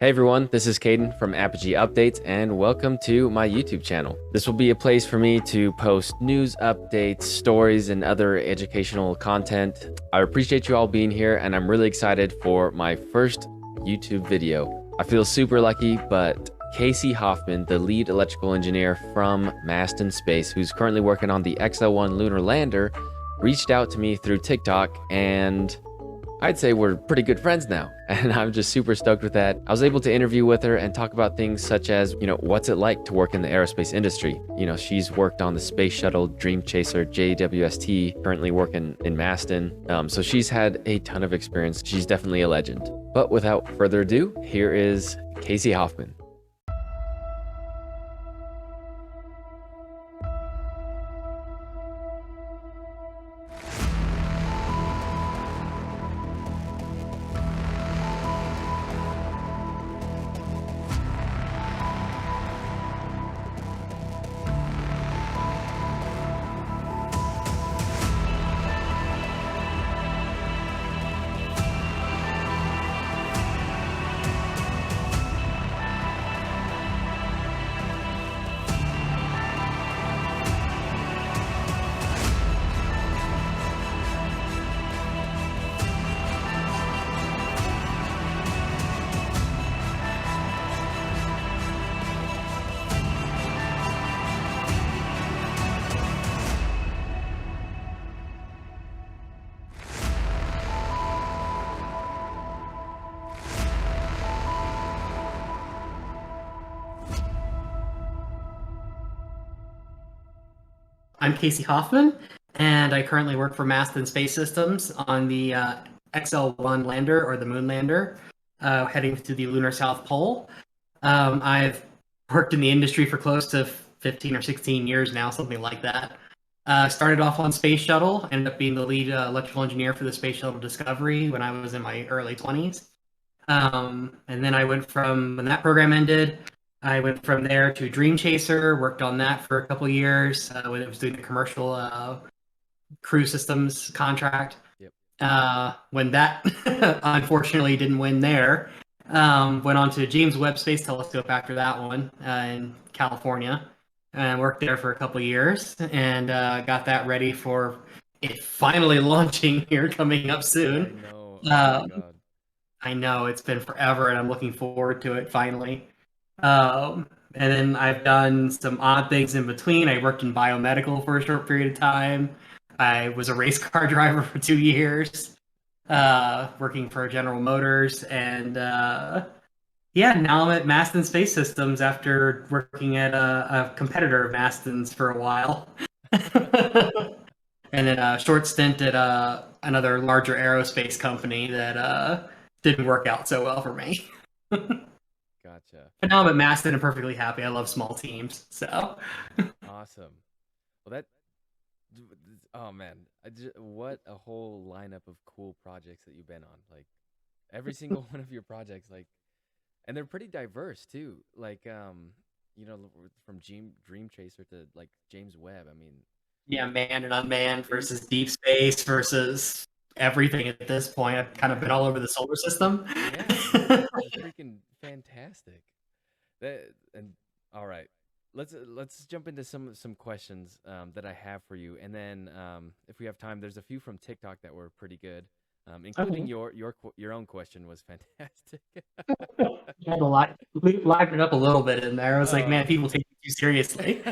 Hey everyone, this is Kaden from Apogee Updates, and welcome to my YouTube channel. This will be a place for me to post news updates, stories, and other educational content. I appreciate you all being here, and I'm really excited for my first YouTube video. I feel super lucky, but Casey Hoffman, the lead electrical engineer from Mast Space, who's currently working on the XL1 lunar lander, reached out to me through TikTok, and I'd say we're pretty good friends now, and I'm just super stoked with that. I was able to interview with her and talk about things such as, what's it like to work in the aerospace industry? She's worked on the space shuttle Dream Chaser JWST, currently working in Maston. So she's had a ton of experience. She's definitely a legend. But without further ado, here is Casey Hoffman. I'm Casey Hoffman, and I currently work for Mast Space Systems on the XL1 lander, or the moon lander, heading to the lunar South Pole. I've worked in the industry for close to 15 or 16 years now, something like that. Started off on Space Shuttle, ended up being the lead electrical engineer for the Space Shuttle Discovery when I was in my early 20s. And then I went from, when that program ended, I went from there to Dream Chaser, worked on that for a couple of years when it was doing the commercial crew systems contract. Yep. When that unfortunately didn't win there, went on to James Webb Space Telescope after that one in California, and worked there for a couple of years, and got that ready for it finally launching here coming up soon. I know. Oh my God. I know it's been forever, and I'm looking forward to it finally. And then I've done some odd things in between. I worked in biomedical for a short period of time. I was a race car driver for 2 years, working for General Motors. And yeah, now I'm at Maston Space Systems after working at a competitor of Maston's for a while. And then a short stint at another larger aerospace company that didn't work out so well for me. Gotcha. But now I'm at Maston and perfectly happy. I love small teams. So Awesome. Well, oh man, what a whole lineup of cool projects that you've been on. Like every single one of your projects, and they're pretty diverse too. From Dream Chaser to like James Webb. I mean, yeah, manned and unmanned versus deep space versus everything at this point. I've kind of been all over the solar system. yeah, it's freaking fantastic. And all right, let's jump into some questions that I have for you, and then if we have time, there's a few from TikTok that were pretty good, including Okay. your own question was fantastic. You had to liven it up a little bit in there. I was like, man, Oh, people take you too seriously.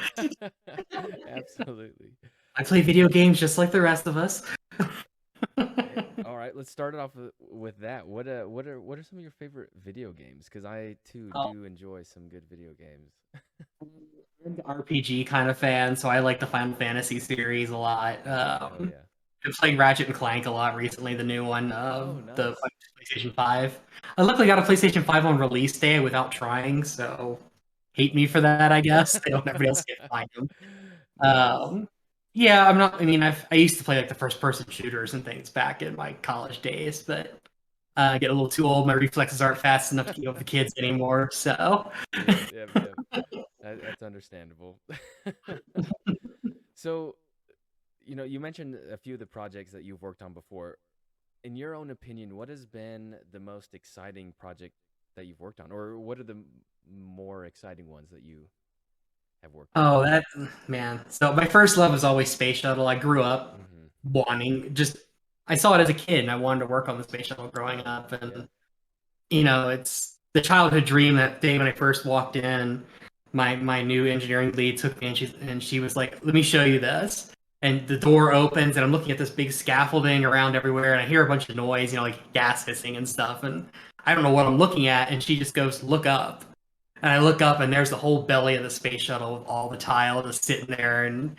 absolutely. I play video games just like the rest of us. All right, let's start it off with that. What are some of your favorite video games? Because I too Oh, do enjoy some good video games. I'm an RPG kind of fan, so I like the Final Fantasy series a lot. Hell yeah. Been playing Ratchet and Clank a lot recently, the new one, Oh, the nice. PlayStation 5. I luckily got a PlayStation 5 on release day without trying, so hate me for that, I guess. They don't everybody else can't find them. Nice. Yeah, I'm not. I mean, I used to play like the first person shooters and things back in my college days, but I get a little too old. My reflexes aren't fast enough to keep up with the kids anymore. So Yep. That's understandable. So, you mentioned a few of the projects that you've worked on before. In your own opinion, what has been the most exciting project that you've worked on, or what are the more exciting ones that you have worked on? Oh, that man. So my first love was always space shuttle. I grew up Mm-hmm. wanting just I saw it as a kid and I wanted to work on the space shuttle growing up. Yeah. And it's the childhood dream. That day when I first walked in, my new engineering lead took me and she was like, "Let me show you this." And the door opens and I'm looking at this big scaffolding around everywhere and I hear a bunch of noise, like gas hissing and stuff. And I don't know what I'm looking at. And she just goes, "Look up." And I look up and there's the whole belly of the space shuttle with all the tile just sitting there. And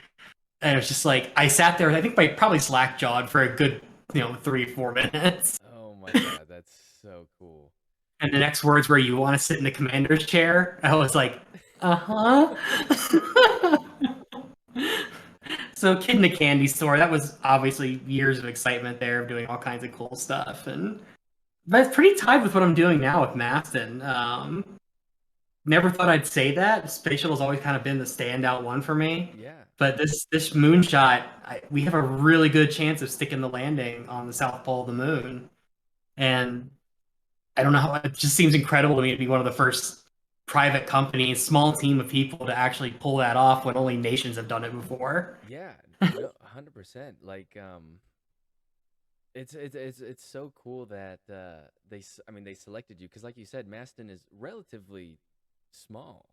it was just like, I sat there, I think I probably slack jawed for a good, 3 or 4 minutes. Oh my God, that's so cool. And the next words were, "You want to sit in the commander's chair?" I was like, uh-huh. So kid in a candy store, that was obviously years of excitement there of doing all kinds of cool stuff. And that's pretty tied with what I'm doing now with Maston. Never thought I'd say that. Space Shuttle's always kind of been the standout one for me. Yeah. But this moonshot, we have a really good chance of sticking the landing on the south pole of the moon. And I don't know how it just seems incredible to me to be one of the first private companies, small team of people to actually pull that off when only nations have done it before. Yeah. No, 100%. Like, it's so cool that I mean, they selected you because, like you said, Maston is relatively small,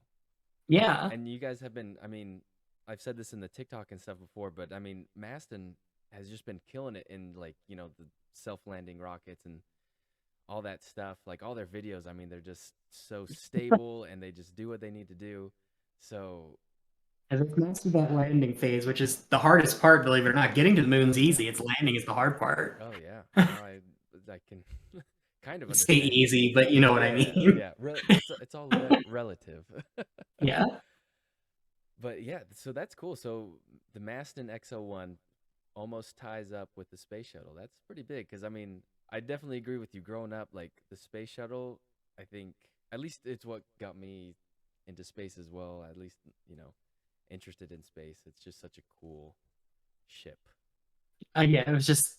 Yeah. and you guys have been. I mean, I've said this in the TikTok and stuff before, but I mean, Maston has just been killing it in, like, the self-landing rockets and all that stuff. Like, all their videos, I mean, they're just so stable and they just do what they need to do. So And it's mastered that landing phase, which is the hardest part, believe it or not. Getting to the moon's easy. It's landing is the hard part. oh yeah, no, I can kind of Say understand. easy, but you know what I Yeah, mean. yeah. It's all relative. Yeah. But yeah, so that's cool. So the Maston XO1 almost ties up with the space shuttle. That's pretty big because, I mean, I definitely agree with you. Growing up, like, the space shuttle, I think at least it's what got me into space as well. At least, interested in space. It's just such a cool ship. Yeah, it was just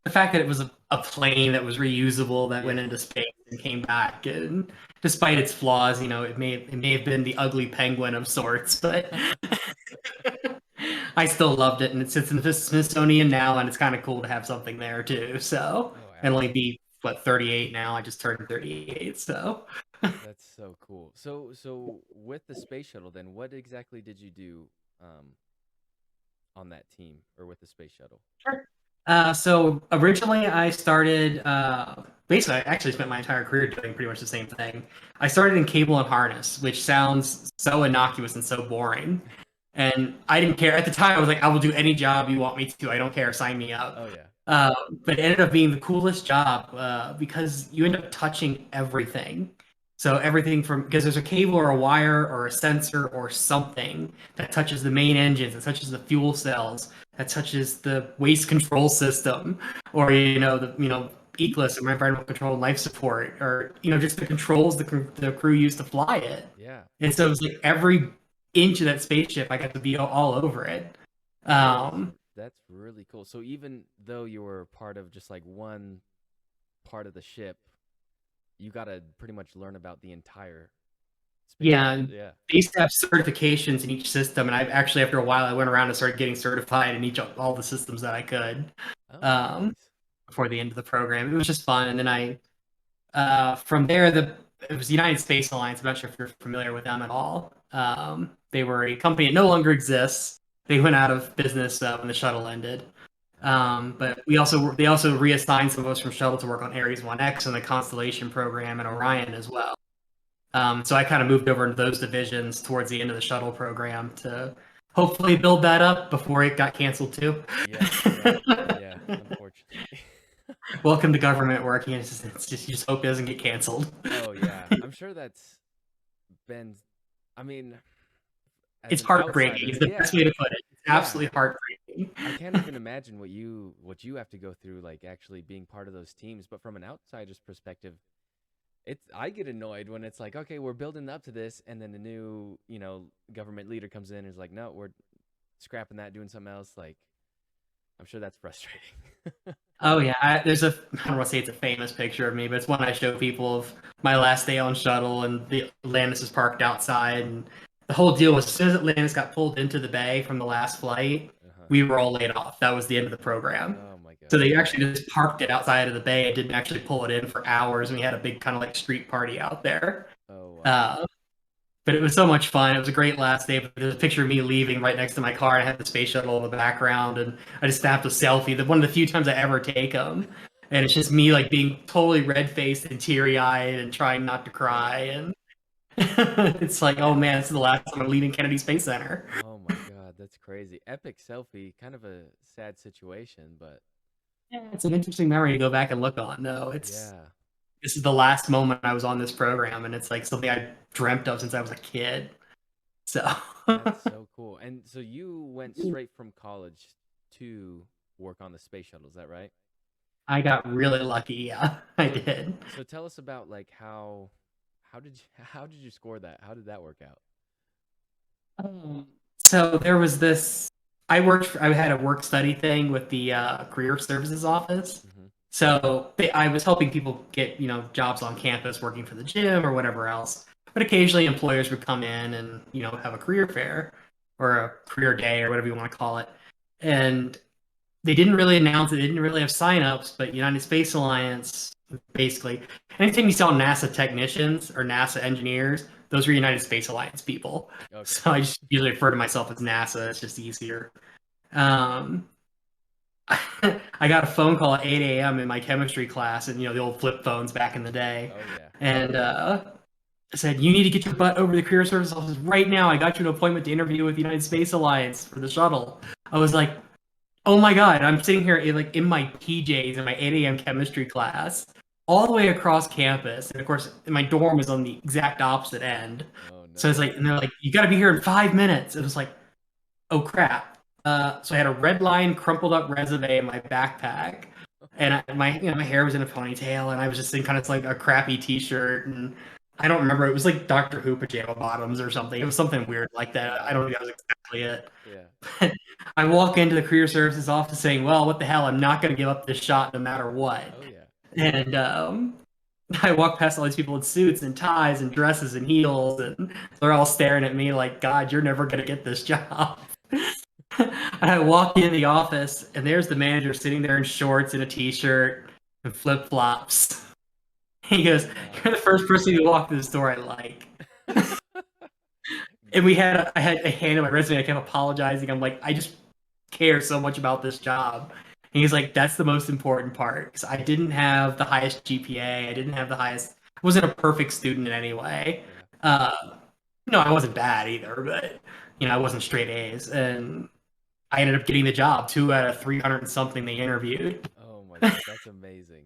the fact that it was a plane that was reusable that went Yeah. into space and came back. And despite its flaws, it may have been the ugly penguin of sorts, but I still loved it. And it sits in the Smithsonian now, and it's kind of cool to have something there too. So, Oh, and only absolutely. be what 38 now. I just turned 38, so. That's so cool. So with the space shuttle, then what exactly did you do um, on that team or with the space shuttle? Sure. So originally I started, basically I actually spent my entire career doing pretty much the same thing. I started in cable and harness, which sounds so innocuous and so boring. And I didn't care. At the time, I was like, I will do any job you want me to. I don't care. Sign me up. Oh yeah. Uh, but it ended up being the coolest job because you end up touching everything. So everything from because there's a cable or a wire or a sensor or something that touches the main engines, that touches the fuel cells, that touches the waste control system, or the ECLIS, or environmental control and life support, or just the controls the crew used to fly it. Yeah. And so it was like every inch of that spaceship, I got to be all over it. That is Um, that's really cool. So even though you were part of just like one part of the ship, you got to pretty much learn about the entire space Yeah, shuttle. Yeah. they used to have certifications in each system, and I actually, after a while, I went around and started getting certified in all the systems that I could Oh, um, nice. before the end of the program. It was just fun, and then from there, it was the United Space Alliance. I'm not sure if you're familiar with them at all. They were a company that no longer exists. They went out of business when the shuttle ended. Oh. But they also reassigned some of us from shuttle to work on Ares 1X and the Constellation program and Orion as well. So I kind of moved over into those divisions towards the end of the shuttle program to hopefully build that up before it got canceled too. Yeah, yeah, yeah, unfortunately. Welcome to government work. You just hope it doesn't get canceled. Oh yeah. I'm sure that's been I mean, as It's an heartbreaking. outsider, Is the best yeah. way to put it. It's Yeah. absolutely heartbreaking. I can't even imagine what you have to go through, like, actually being part of those teams, but from an outsider's perspective, I get annoyed when it's like, okay, we're building up to this, and then the new, government leader comes in and is like, no, we're scrapping that, doing something else. Like, I'm sure that's frustrating. Oh yeah, there's a I don't want to say it's a famous picture of me, but it's one I show people of my last day on shuttle, and the Atlantis is parked outside, and the whole deal was as soon as Atlantis got pulled into the bay from the last flight, Uh-huh. we were all laid off. That was the end of the program. Oh my So God. they actually just parked it outside of the bay and didn't actually pull it in for hours, and we had a big kind of like street party out there. Oh wow. Uh, but it was so much fun. It was a great last day. But there's a picture of me leaving right next to my car, and I had the space shuttle in the background, and I just snapped a selfie. One of the few times I ever take them, and it's just me like being totally red faced and teary eyed and trying not to cry. And it's like, oh man, this is the last time I'm leaving Kennedy Space Center. Oh my God, that's crazy. Epic selfie, kind of a sad situation, but Yeah, it's an interesting memory to go back and look on. No, it's yeah, this is the last moment I was on this program, and it's like something I dreamt of since I was a kid. So that's so cool. And so you went straight from college to work on the space shuttle, is that right? I got really lucky. Yeah, I So did. so tell us about like how did you how did you score that? How did that work out? So there was this. I had a work study thing with the career services office. Hmm. So I was helping people get jobs on campus, working for the gym or whatever else. But occasionally, employers would come in and have a career fair or a career day or whatever you want to call it. And they didn't really announce it. They didn't really have signups, but United Space Alliance, basically, anytime you saw NASA technicians or NASA engineers, those were United Space Alliance people. Okay. So I just usually refer to myself as NASA. It's just easier. Um, I got a phone call at 8 a.m. in my chemistry class, and the old flip phones back in the day, Oh yeah. and said, "You need to get your butt over to the career service office right now. I got you an appointment to interview with the United Space Alliance for the shuttle." I was like, oh my God, I'm sitting here in my PJs in my 8 a.m. chemistry class, all the way across campus. And of course, my dorm is on the exact opposite end. Oh So it's no. like, and they're like, you got to be here in 5 minutes. It was like, oh crap. So I had a red line, crumpled up resume in my backpack. And my hair was in a ponytail, and I was just in kind of like a crappy t-shirt. And I don't remember. It was like Doctor Who pajama bottoms or something. It was something weird like that. I don't think that was exactly it. Yeah. I walk into the career services office saying, "Well, what the hell? I'm not going to give up this shot no matter what." Oh yeah. And I walk past all these people in suits and ties and dresses and heels, and they're all staring at me like, "God, you're never going to get this job." And I walk in the office, and there's the manager sitting there in shorts and a t-shirt and flip flops. He Oh goes, no. "You're the first person who walked through the store I like." And I had a hand in my resume. I kept apologizing. I'm like, I just care so much about this job. And he's like, that's the most important part because I didn't have the highest GPA. I didn't have the highest. I wasn't a perfect student in any way. Yeah. No, I wasn't bad either, but I wasn't straight A's, and I ended up getting the job. 2 out of 300 and something they interviewed. Oh my God, that's amazing.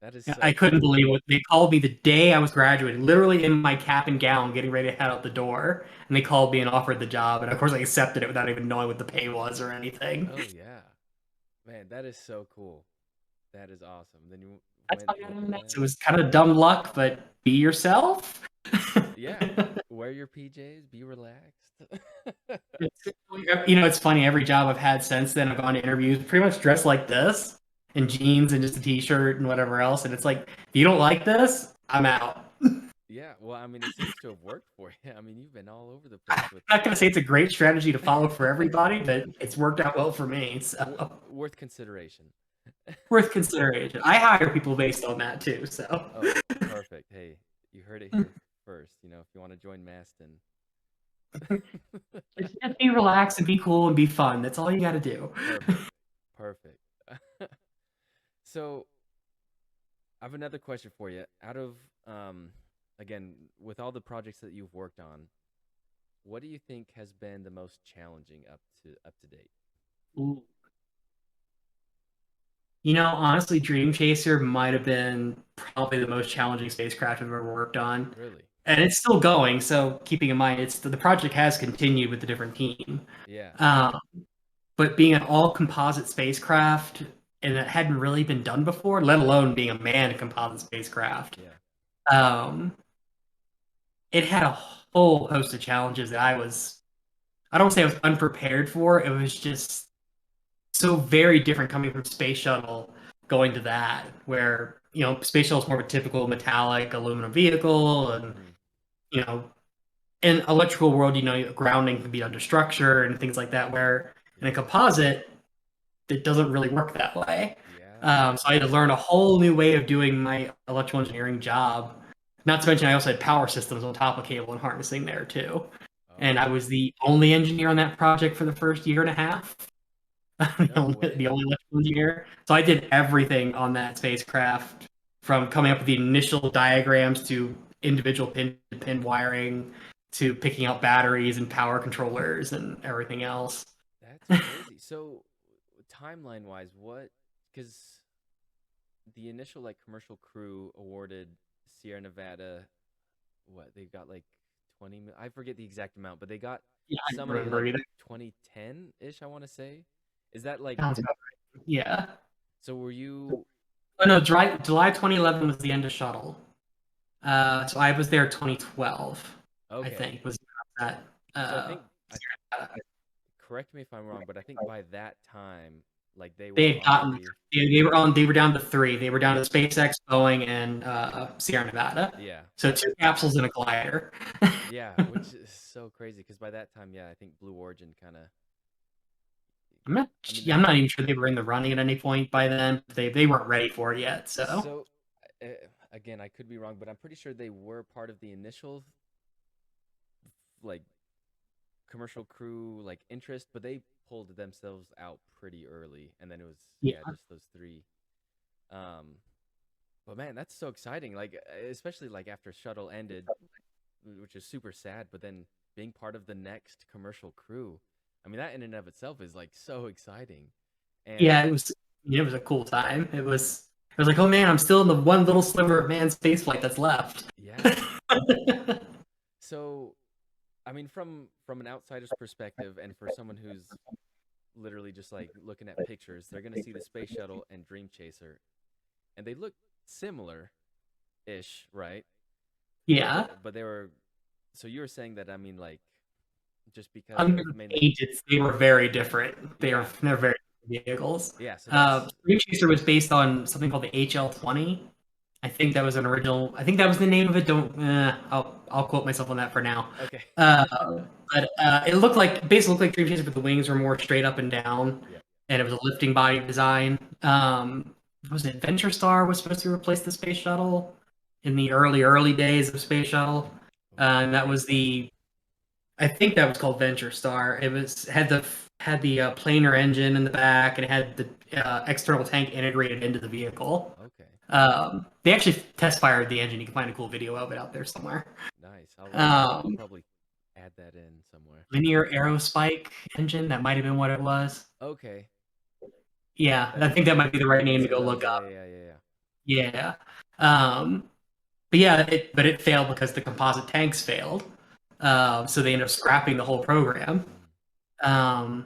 That is I so couldn't cool. believe what they called me the day I was graduating, literally in my cap and gown, getting ready to head out the door. And they called me and offered the job. And of course, I accepted it without even knowing what the pay was or anything. Oh yeah. Man, that is so cool. That is awesome. Then you That's how I got went into with that. that. It was kind of dumb luck, but be yourself. Yeah. Wear your PJs, be relaxed. It's funny. Every job I've had since then, I've gone to interviews pretty much dressed like this, in jeans and just a t-shirt and whatever else. And it's like, if you don't like this, I'm out. Yeah, well, I mean, it seems to have worked for you. I mean, you've been all over the place with I'm not gonna say it's a great strategy to follow for everybody, but it's worked out well for me. So worth consideration. worth consideration. I hire people based on that too. So Oh, perfect. Hey, you heard it here first. If you want to join Maston. just be relaxed and be cool and be fun. That's all you got to do. Perfect. Perfect. So, I have another question for you. Out of again, with all the projects that you've worked on, what do you think has been the most challenging up to date? Ooh. Honestly, Dream Chaser might have been probably the most challenging spacecraft I've ever worked on. Really? And it's still going, so keeping in mind, it's the project has continued with a different team. Yeah. Um, but being an all composite spacecraft, and it hadn't really been done before, let alone being a manned composite spacecraft, Yeah. um, it had a whole host of challenges that I don't want to say I was unprepared for. It was just so very different coming from space shuttle going to that, where space shuttle is more of a typical metallic aluminum vehicle, and Hmm. you know in electrical world, grounding can be under structure and things like that, where in a Yeah. composite, it doesn't really work that way. Yeah. So I had to learn a whole new way of doing my electrical engineering job. Not to mention, I also had power systems on top of cable and harnessing there too. And I Oh, was the only engineer on that project for the first year and a half. the no only, the way. only electrical engineer. So I did everything on that spacecraft, from coming up with the initial diagrams to individual pin to pin wiring to picking out batteries and power controllers and everything else. That's crazy. So, timeline wise, what? Because the initial like commercial crew awarded Sierra Nevada what they got like 20 I forget the exact amount, but they got Yeah, I some don't money remember like either. 2010 ish, I want to say. Is that like Sounds about right. Yeah. so were you Oh no, July 2011 was the end of shuttle. So I was there 2012, I okay? think, was that. So I Uh, think I correct me if I'm wrong, but I think by that time like they they were had gotten already they were down to three. They were down to SpaceX, Boeing, and Sierra Nevada. yeah. So two capsules and a glider. Yeah, which is so crazy because by that time, yeah, I think Blue Origin kind of I mean I'm that not even sure they were in the running at any point by then. They weren't ready for it yet. So so uh, again, I could be wrong, but I'm pretty sure they were part of the initial like commercial crew like interest, but they pulled themselves out pretty early, and then it was yeah, yeah, just those three. Um, but man, that's so exciting. Like especially like after Shuttle ended, which is super sad, but then being part of the next commercial crew, I mean that in and of itself is like so exciting. And yeah, it was a cool time. It was like, oh man, I'm still in the one little sliver of manned spaceflight that's left. yeah, so I mean from an outsider's perspective and for someone who's literally just like looking at pictures, they're gonna see the space shuttle and Dream Chaser, and they look similar ish, right? Yeah. But they were so you were saying that I mean like just because Under of the mainly pages, they were very different. yeah They're very different vehicles. yeah so that's Stream Chaser was based on something called the HL-20. I think that was an original. I think that was the name of it. Don't. I'll quote myself on that for now. okay Uh, but it basically looked like Dream Chaser, but the wings were more straight up and down, yeah and it was a lifting body design. Was it Venture Star was supposed to replace the space shuttle in the early days of space shuttle, okay and that was the I think that was called Venture Star. It was had the planar engine in the back, and it had the external tank integrated into the vehicle. okay They actually test fired the engine. You can find a cool video of it out there somewhere. nice I'll Um, probably add that in somewhere Linear aerospike engine. That might have been what it was. okay Yeah, that I think that makes might be the I right did name to see go those look yeah up. yeah yeah yeah Yeah. Um, but yeah, it failed because the composite tanks failed. So they ended up scrapping the whole program. mm,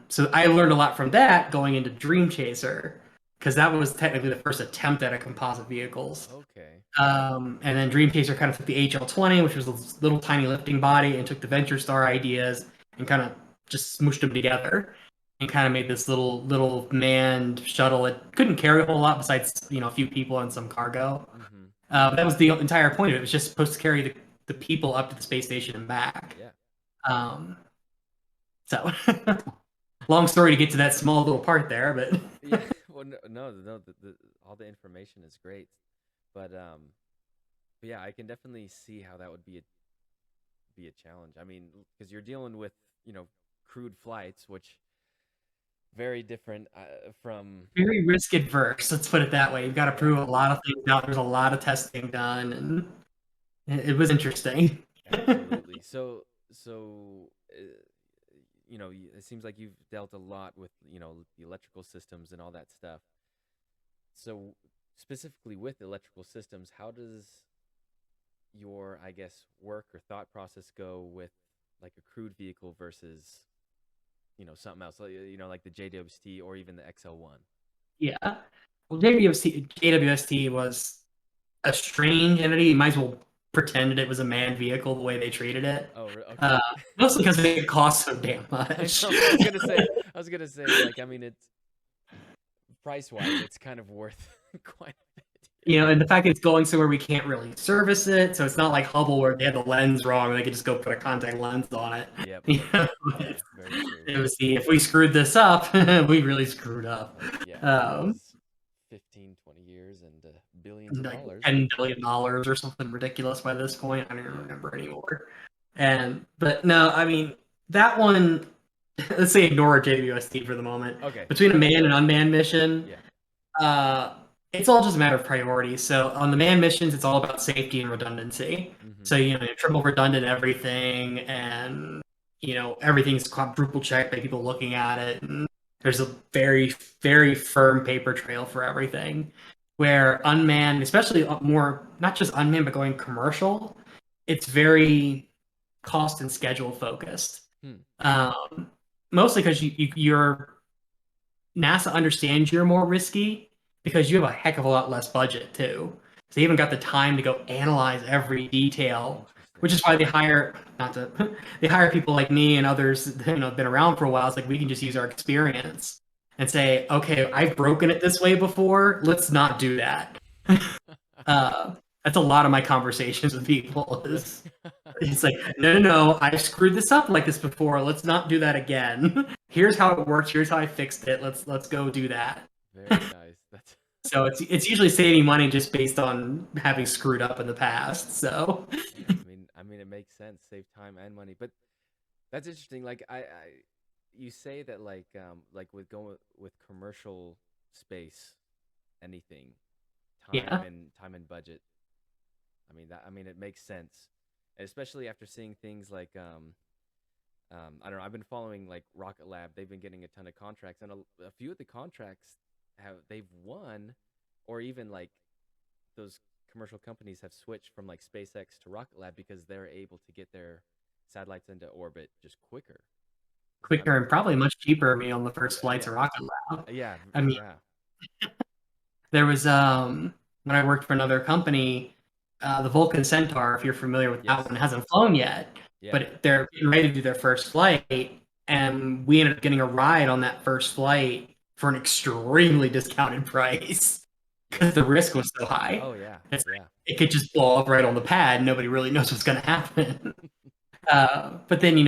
So I learned a lot from that going into Dream Chaser, because that was technically the first attempt at a composite vehicles. okay And then Dream Chaser kind of took the HL-20, which was a little tiny lifting body, and took the Venture Star ideas and kind of just smooshed them together and kind of made this little manned shuttle. It couldn't carry a whole lot besides a few people and some cargo. mm-hmm But that was the entire point of it. It was just supposed to carry the people up to the space station and back. yeah Um, so long story to get to that small little part there, but yeah well no all the information is great but yeah I can definitely see how that would be a challenge. I mean, because you're dealing with, crewed flights, which very different from very risk adverse. Let's put it that way. You've got to prove yeah, a lot of things out. There's a lot of testing done, and it was interesting. absolutely. So it seems like you've dealt a lot with, the electrical systems and all that stuff. So specifically with electrical systems, how does your, I guess, work or thought process go with like a crewed vehicle versus, something else, like the JWST or even the XL1? Yeah. Well, JWST was a strange entity. You might as well pretend it was a manned vehicle the way they treated it. Okay. Uh, Mostly because it costs so damn I much. know. I was gonna say. Like, I mean, it's. price wise, it's kind of worth quite a bit. You know, and the fact that it's going somewhere we can't really service it, so it's not like Hubble where they had the lens wrong and they could just go put a contact lens on it. Yep. You know, Yeah, very true. it was if we screwed this up, we really screwed up. Yeah, it Um, was 15, 20 years and billions of like dollars. $10 billion or something ridiculous by this point. I don't even remember anymore. But no, I mean that one. Let's say ignore JWST for the moment. Okay. Between a manned and unmanned mission, Yeah. it's all just a matter of priorities. So on the manned missions, it's all about safety and redundancy. Mm-hmm. So triple redundant everything, and everything's quadruple checked by people looking at it. And there's a very, very firm paper trail for everything. Where unmanned, especially more not just unmanned, but going commercial, it's very cost and schedule focused. Mostly because you're NASA understands you're more risky because you have a heck of a lot less budget too. So they even got the time to go analyze every detail, which is why they hire they hire people like me and others been around for a while. It's like we can just use our experience and say, okay, I've broken it this way before. Let's not do that. That's a lot of my conversations with people. It's like, no, I've screwed this up like this before. Let's not do that again. Here's how it works. Here's how I fixed it. Let's go do that. Very nice. So it's usually saving money just based on having screwed up in the past. So yeah, I mean, it makes sense. Save time and money. But that's interesting. Like you say that like with going with commercial space, anything, time and budget. I mean it makes sense, especially after seeing things like I don't know. I've been following like Rocket Lab. They've been getting a ton of contracts, and a few of the contracts they've won, or even like those commercial companies have switched from like SpaceX to Rocket Lab because they're able to get their satellites into orbit just quicker. And probably much cheaper on the first flights of Rocket Lab. Yeah, I mean, there was when I worked for another company, the Vulcan Centaur, if you're familiar with that one, hasn't flown yet, but they're getting ready to do their first flight, and we ended up getting a ride on that first flight for an extremely discounted price because the risk was so high. Oh yeah, it could just blow up right on the pad. Nobody really knows what's going to happen. But then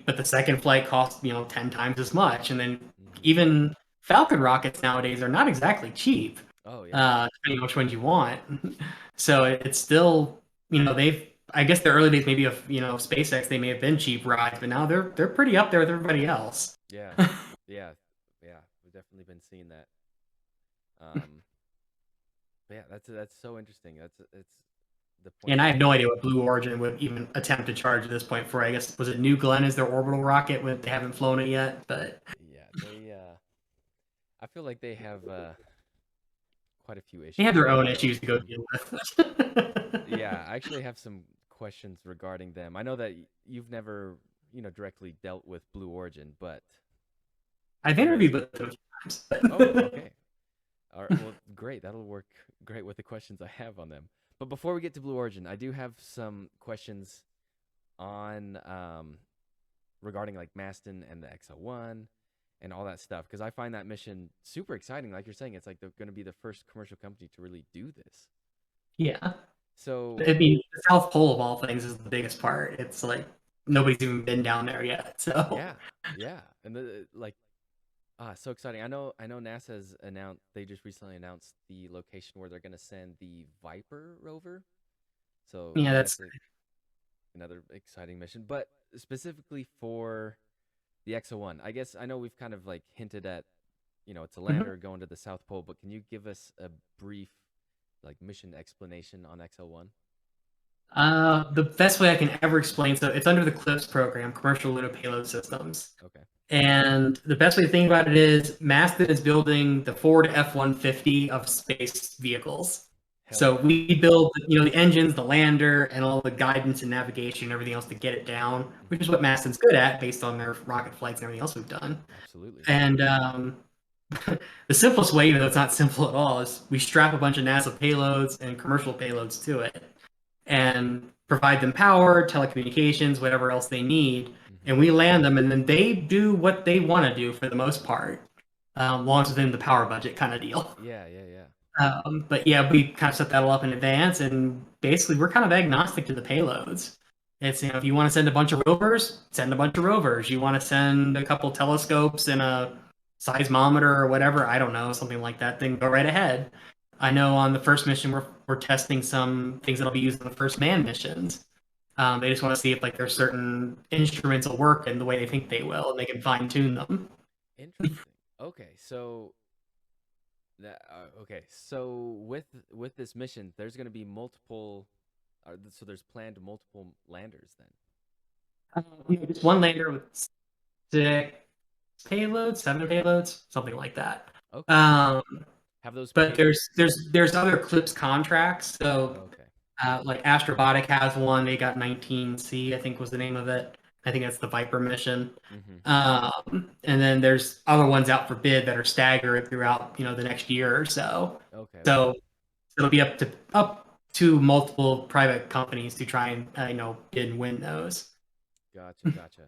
but the second flight costs 10 times as much, and then even Falcon rockets nowadays are not exactly cheap. Oh yeah. Depending on which ones you want. So it's still I guess the early days maybe of SpaceX, they may have been cheap rides, but now they're pretty up there with everybody else. Yeah. We've definitely been seeing that. But yeah, that's so interesting. It's the point. And I have no idea what Blue Origin would even attempt to charge at this point for. I guess was it New Glenn is their orbital rocket when they haven't flown it yet, but yeah, I feel like they have quite a few issues. They have their own issues to go deal with. Yeah, I actually have some questions regarding them. I know that you've never, directly dealt with Blue Origin, but I've interviewed with them a few times. Oh, okay. All right, well, great. That'll work great with the questions I have on them. But before we get to Blue Origin, I do have some questions on regarding like Maston and the XL1 and all that stuff, because I find that mission super exciting. Like you're saying, it's like they're going to be the first commercial company to really do this. Yeah. So I mean, the South Pole of all things is the biggest part. It's like nobody's even been down there yet. So yeah, and so exciting. I know NASA's announced, they just recently announced the location where they're going to send the Viper rover. So yeah, that's another exciting mission, but specifically for the XO1. I guess I know we've kind of like hinted at, it's a lander going to the South Pole, but can you give us a brief like mission explanation on XO1? The best way I can ever explain, so it's under the CLIPS program, Commercial Lunar Payload Systems. Okay. And the best way to think about it is Maston is building the Ford F-150 of space vehicles. So we build, the engines, the lander, and all the guidance and navigation and everything else to get it down, which is what Maston's good at based on their rocket flights and everything else we've done. Absolutely. And the simplest way, even though it's not simple at all, is we strap a bunch of NASA payloads and commercial payloads to it and provide them power, telecommunications, whatever else they need. And we land them, and then they do what they want to do for the most part. long as within the power budget kind of deal. Yeah, yeah, yeah. But yeah, we kind of set that all up in advance, and basically we're kind of agnostic to the payloads. It's, if you want to send a bunch of rovers, send a bunch of rovers. You want to send a couple telescopes and a seismometer or whatever, I don't know, something like that, then go right ahead. I know on the first mission we're testing some things that'll be used in the first man missions. They just want to see if like there's certain instruments will work in the way they think they will, and they can fine tune them. Interesting. Okay, so that okay, so with this mission, there's going to be multiple. So there's planned multiple landers then. Just one lander with six payloads, seven payloads, something like that. Okay. Um, Have those but pay? there's other Clips contracts. So Okay. like Astrobotic has one. They got 19C, I think was the name of it. I think that's the Viper mission. Mm-hmm. And then there's other ones out for bid that are staggered throughout, the next year or so. Okay. Okay. So it'll be up to multiple private companies to try and bid and win those. Gotcha. Gotcha.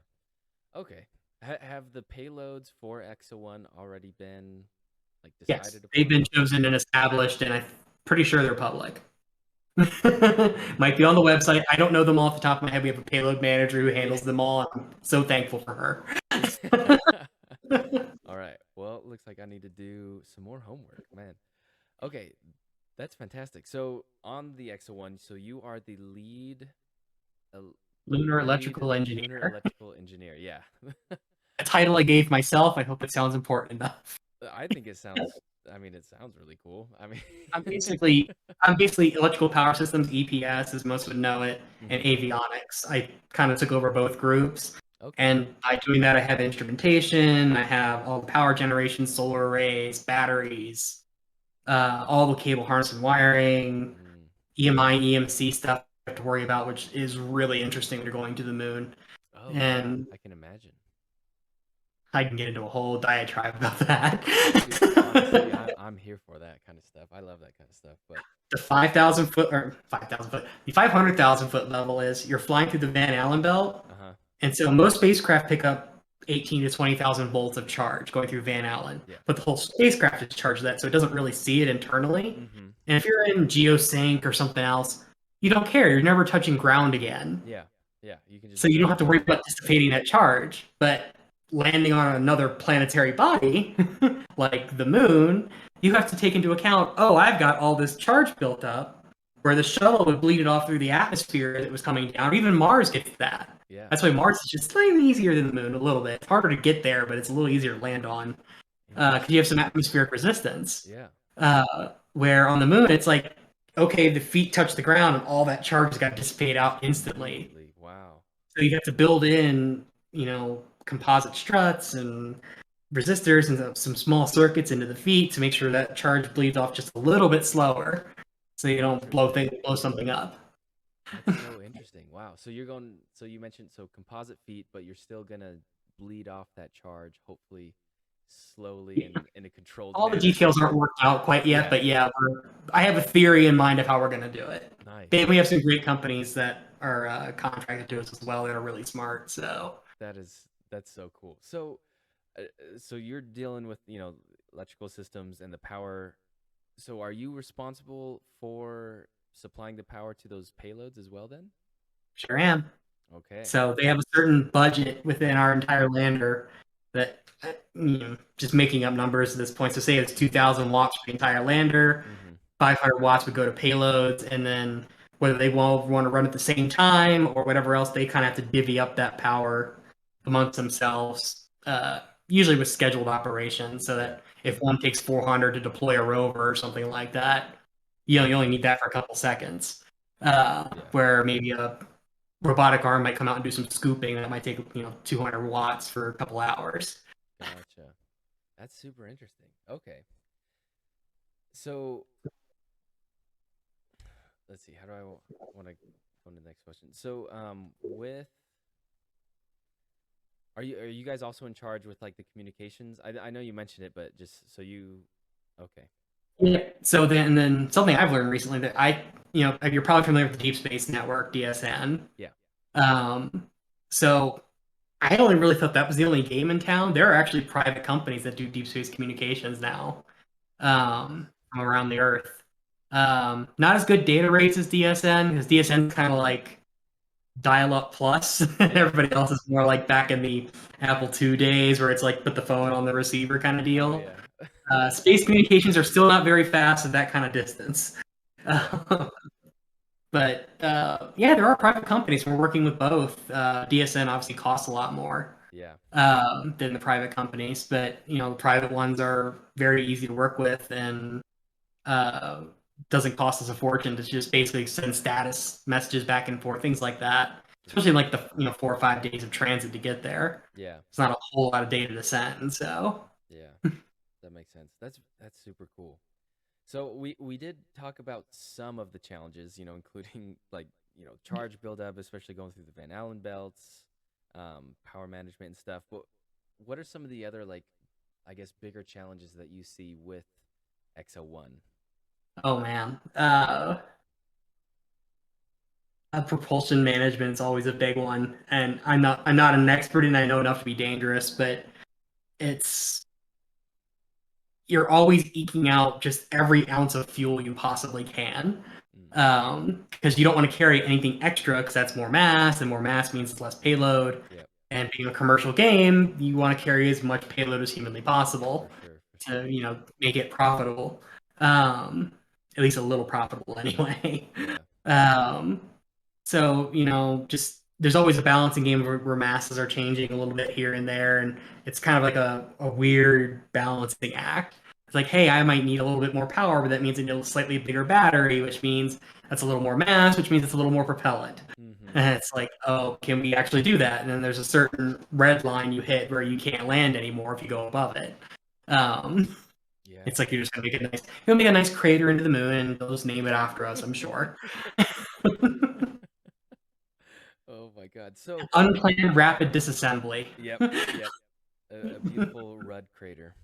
Okay. Have the payloads for EXO-1 already been like Yes, decided they've upon? been chosen and established, and I'm pretty sure they're public. Nice. Might be on the website. I don't know them all off the top of my head. We have a payload manager who handles them all. I'm so thankful for her. Yeah. All right. Well, it looks like I need to do some more homework, man. Okay, that's fantastic. So on the EXO-1, so you are the el- Lunar lead electrical lunar engineer. electrical engineer. Yeah. A title I gave myself. I hope it sounds important enough. I think it sounds. I mean, it sounds really cool. I mean. I'm basically I'm basically electrical power systems, EPS, as most would know it, and Hmm. avionics. I kind of took over both groups. Okay. And by doing that, I have instrumentation, I have all the power generation, solar arrays, batteries, all the cable harness and wiring, Mm. EMI, EMC stuff I have to worry about, which is really interesting when you're going to the moon. Oh yeah, And I can imagine. I can get into a whole diatribe about Dude, honestly, that. I'm here for that kind of stuff. I love that kind of stuff. But The 5,000 foot or 5,000 foot, the 500,000 foot level is you're flying through the Van Allen belt. uh-huh. And so most spacecraft pick up 18 to 20,000 volts of charge going through Van Allen, Yeah. but the whole spacecraft is charged to that, so it doesn't really see it internally. Mm-hmm. And if you're in geosync or something else, you don't care. You're never touching ground again. Yeah. Yeah. You can just So you don't drift have to worry around. about dissipating that charge. But landing on another planetary body, like the moon, you have to take into account, oh, I've got all this charge built up, where the shuttle would bleed it off through the atmosphere as it was coming down. Or even Mars gets that. Yeah. That's why Mars is just slightly easier than the moon, a little bit. It's harder to get there, but it's a little easier to land on because you have some Interesting. atmospheric resistance. Yeah. Where on the moon, it's like, okay, the feet touch the ground and all that charge has got to dissipate out instantly. Immediately. Wow. So you have to build in, composite struts and resistors and some small circuits into the feet to make sure that charge bleeds off just a little bit slower, so you don't blow something up. That's so interesting. Wow. So you're going. So you mentioned so composite feet, but you're still gonna bleed off that charge, hopefully, slowly and in a controlled All the manner. details aren't worked out quite yet, Yeah. but yeah, I have a theory in mind of how we're going to do it. Nice. We have some great companies that are contracted to us as well that are really smart. So That's so cool. So you're dealing with electrical systems and the power. So are you responsible for supplying the power to those payloads as well then? sure am. Okay. So they have a certain budget within our entire lander that, just making up numbers at this point. So say it's 2,000 watts for the entire lander, Mm-hmm. 500 watts would go to payloads, and then whether they want to run at the same time or whatever else, they kind of have to divvy up that power amongst themselves, usually with scheduled operations, so Yeah. that if one takes 400 to deploy a rover or something like that, you only need that for a couple seconds. Yeah. Where maybe a robotic arm might come out and do some scooping that might take 200 watts for a couple hours. Gotcha. That's super interesting. Okay. So let's see. How do I want to go to the next question? So with are you guys also in charge with like the communications? I know you mentioned it, but just so you okay. Yeah. So then something I've learned recently that you're probably familiar with the Deep Space Network (DSN). Yeah. Um, so I only really thought that was the only game in town. There are actually private companies that do deep space communications now, from around the Earth. Not as good data rates as DSN, because DSN is kind of like dial-up plus. Yeah. Everybody else is more like back in the Apple II days, where it's like put the phone on the receiver kind of Oh deal. yeah. Space communications are still not very fast at that kind of distance. Yeah. But yeah, there are private companies. We're working with both. DSN obviously costs a lot more Yeah. than the private companies, but the private ones are very easy to work with and uh, doesn't cost us a fortune to just basically send status messages back and forth, things like that. Especially in like the 4 or 5 days of transit to get there. Yeah. It's not a whole lot of data to send, so. Yeah. That makes sense. That's super cool. So we did talk about some of the challenges, including like, charge buildup, especially going through the Van Allen belts, power management and stuff. But what are some of the other like, I guess, bigger challenges that you see with XL1? Oh man. Propulsion management is always a big one, and I'm not an expert and I know enough to be dangerous, but it's you're always eking out just every ounce of fuel you possibly can, Mm, because you don't want to carry anything extra because that's more mass, and more mass means it's less payload. yep, And being a commercial game, you want to carry as much payload as humanly for possible sure, for sure. to make it profitable, um, at least a little profitable anyway. Yeah, um, so, just there's always a balancing game where masses are changing a little bit here and there, and it's kind of like a weird balancing act. It's like, hey, I might need a little bit more power, but that means I need a slightly bigger battery, which means that's a little more mass, which means it's a little more propellant. mm-hmm. And it's like, oh, can we actually do that? And then there's a certain red line you hit where you can't land anymore if you go above it. Um, Yeah. it's like you're just gonna make a nice crater into the moon, and they'll just name it after us, I'm sure. Oh my God. So, Unplanned rapid disassembly. yep, yep, a beautiful Rudd crater.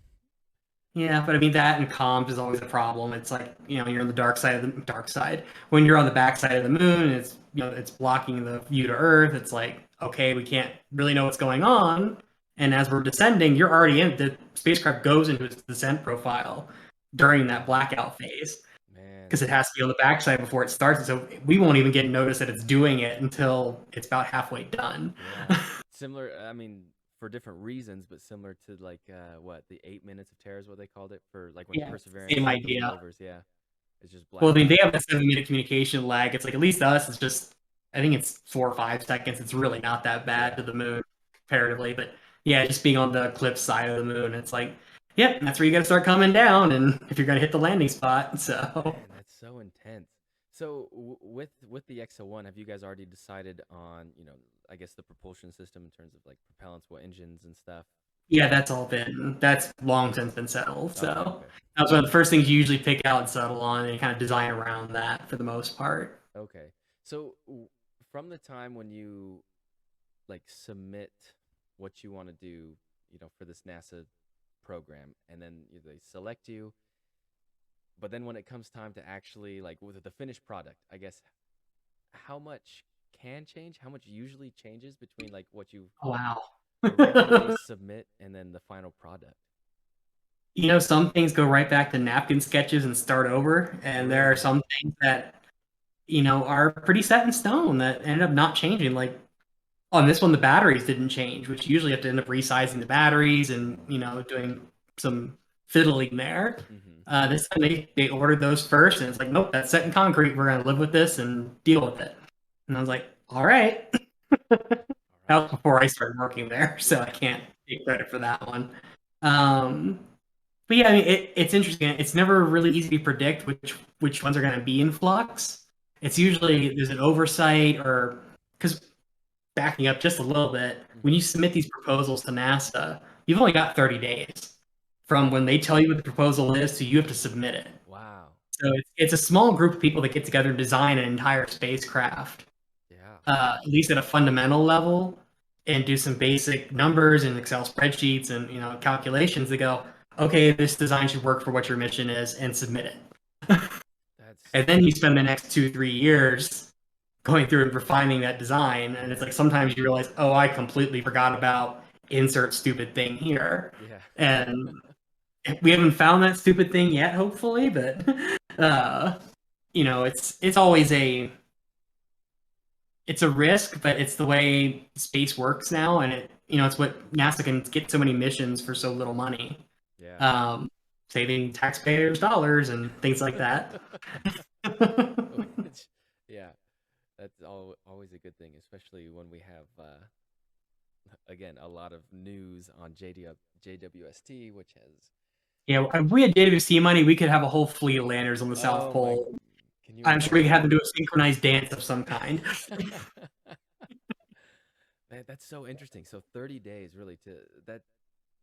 Yeah, but I mean that and comms is always a problem. It's like, you're on the dark side of the dark side. When you're on the back side of the moon, it's it's blocking the view to Earth. It's like, okay, we can't really know what's going on. And as we're descending, you're already in the spacecraft goes into its descent profile during that blackout phase Man, because it has to be on the backside before it starts. So we won't even get notice that it's doing it until it's about halfway done. yeah. Similar, I mean, for different reasons, but similar to like what, the 8 minutes of terror is what they called it for like when Yeah, Perseverance same took the idea. maneuvers. Yeah. It's just Well, I blacked mean, they out. have a 7 minute communication lag. It's like at least us, it's just I think it's 4 or 5 seconds. It's really not that bad Yeah. to the moon comparatively. But yeah, just being on the eclipse side of the moon, it's like, yep, that's where you got to start coming down, and if you're gonna hit the landing spot. So Man, that's so intense. So with the XL1, have you guys already decided on, I guess the propulsion system in terms of like propellants, what engines and stuff? yeah, that's long since been settled. Okay, So okay. that's one of the first things you usually pick out and settle on, and kind of design around that for the most part. Okay. So from the time when you like submit what you want to do, for this NASA program, and then they select you, but then when it comes time to actually like with the finished product, I guess how much can change? How much usually changes between like what you Wow. originally submit and then the final product? Some things go right back to napkin sketches and start over, and there are Really? some things that are pretty set in stone that ended up not changing. Like on this one, the batteries didn't change, which usually have to end up resizing the batteries and doing some fiddling there. Mm-hmm. This time they ordered those first, and it's like, nope, that's set in concrete. We're gonna live with this and deal with it. And I was like, all right. All That right. was before I started working there, so I Yeah. can't take credit for that one. Um, but yeah, I mean, it's interesting. It's never really easy to predict which ones are going to be in flux. It's usually there's an oversight, or because backing up just a little bit, when Mm-hmm. you submit these proposals to NASA, you've only got 30 days from when they tell you what the proposal is to you have to submit it. Wow. So it's a small group of people that get together and design an entire spacecraft, Yeah. at least at a fundamental level, and do some basic numbers and Excel spreadsheets and calculations to go, okay, this design should work for what your mission is, and submit it. That's And then you spend the next 2 3 years going through and refining that design. And it's like sometimes you realize, oh, I completely forgot about insert stupid thing here. Yeah. And we haven't found that stupid thing yet, hopefully, but uh, it's always it's a risk, but it's the way space works now, and it's what NASA can get so many missions for so little money, Yeah. um, saving taxpayers' dollars and things like that. Which, yeah, that's always a good thing, especially when we have again a lot of news on JWST, which has If we had JWC money, we could have a whole fleet of landers on the South oh my, Pole. can you I'm sure we could have them imagine? do a synchronized dance of some kind. That's so interesting. So 30 days really to that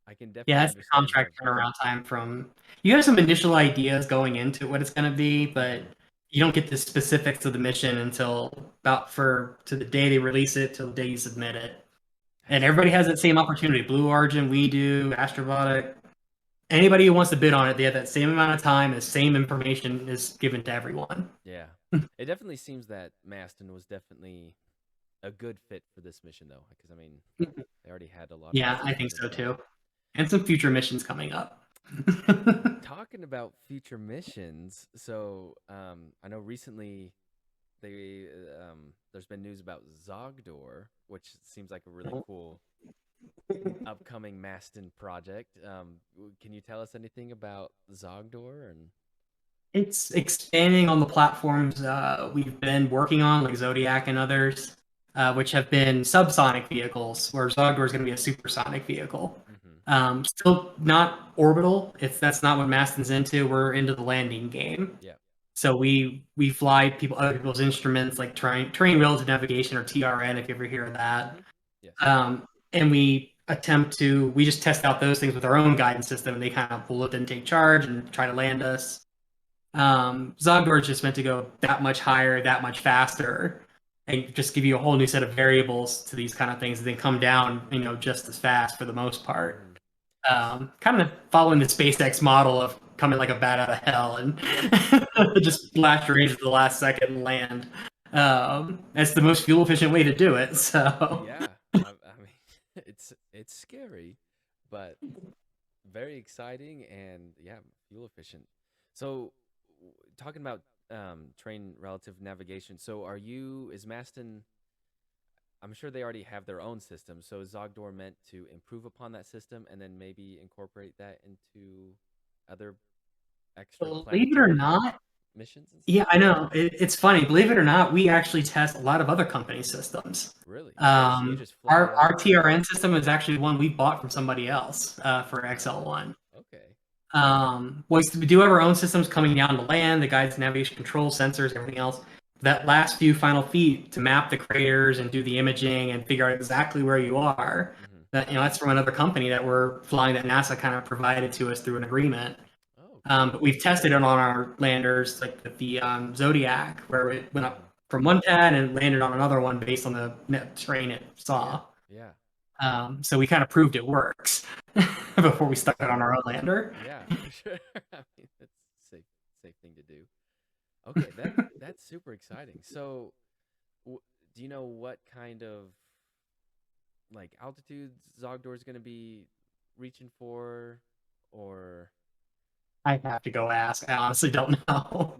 I can Yeah, definitely that's the understand contract turnaround time from you have some initial ideas going into what it's going to be, but Mhm. you don't get the specifics of the mission until about for to the day they release it till the day you submit it. And That's everybody has that crazy. same opportunity. Blue Origin, we do, Astrobotic. Anybody who wants to bid on it, they have that same amount of time, the same information is given to everyone. Yeah. It definitely seems that Maston was definitely a good fit for this mission though, because I mean, they already had a lot of Yeah, I think experience and so stuff. too. And some future missions coming up. Talking about future missions, so I know recently they there's been news about Zogdor, which seems like a really cool upcoming Maston project. Can you tell us anything about Zogdor and It's expanding on the platforms we've been working on, like Zodiac and others, which have been subsonic vehicles, where Zogdor is going to be a supersonic vehicle. hmm Still not orbital. It's That's not what Maston's into. We're into the landing game. yeah. So we fly other people's instruments, like terrain relative navigation or TRN, if you ever hear of that. Yes. And we just test out those things with our own guidance system, and they kind of will lift and take charge and try to land us. Zogdor is just meant to go that much higher, that much faster, and just give you a whole new set of variables to these kind of things, and then come down, just as fast for the most part. hmm Kind of following the SpaceX model of coming like a bat out of hell and Yeah. just blast your range at the last second and land. That's the most fuel efficient way to do it. So Yeah. I mean, it's scary, but very exciting and yeah, fuel efficient. So, talking about train relative navigation. So, is Maston? I'm sure they already have their own system. So, is Zogdor meant to improve upon that system and then maybe incorporate that into other extra believe it or planetary not, missions and yeah, stuff? I know. It's funny. Believe it or not, we actually test a lot of other company systems. Really? Okay, so you just fly Our out. TRN system is actually one we bought from somebody else for Oh, XL1. okay. We do have our own systems coming down to land, the guides, navigation control, sensors, everything else. That last few final feet to map the craters and do the imaging and figure out exactly where you are. hmm That's from another company that we're flying that NASA kind of provided to us through an agreement. Oh, cool. But we've tested it on our landers, like with the Zodiac, where it went hmm up from one pad and landed on another one based on the net terrain it Yeah, saw. yeah. So we kind of proved it works before we stuck Nice. it on our own lander. Yeah, for sure. I mean, that's safe thing to do. Okay, that's super exciting. So, do you know what kind of like altitudes Zogdor is going to be reaching for, or I have to go ask. I honestly don't know.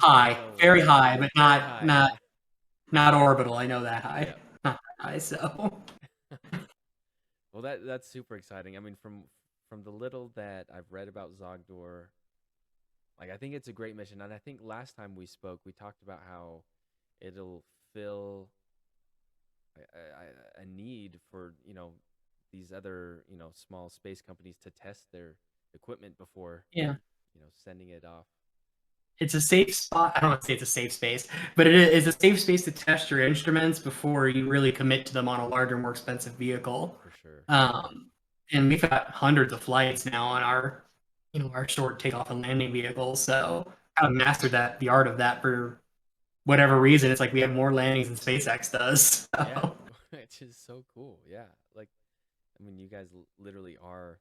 High, no very worries. high, but Very not high, not yeah. not orbital. I know that high. Yeah. Not that high. So Well, that's super exciting. I mean, from the little that I've read about Zogdor, like I think it's a great mission, and I think last time we spoke, we talked about how it'll fill a need for these other small space companies to test their equipment before yeah, sending it off it's a safe spot. I don't want to say it's a safe space, but it is a safe space to test your instruments before you really commit to them on a larger, more expensive vehicle. for sure. Um, and we've got hundreds of flights now on our short takeoff and landing vehicles. So I've mastered the art of that for whatever reason. It's like we have more landings than SpaceX does. Yeah, So. which is so cool. Yeah, like I mean, you guys literally are.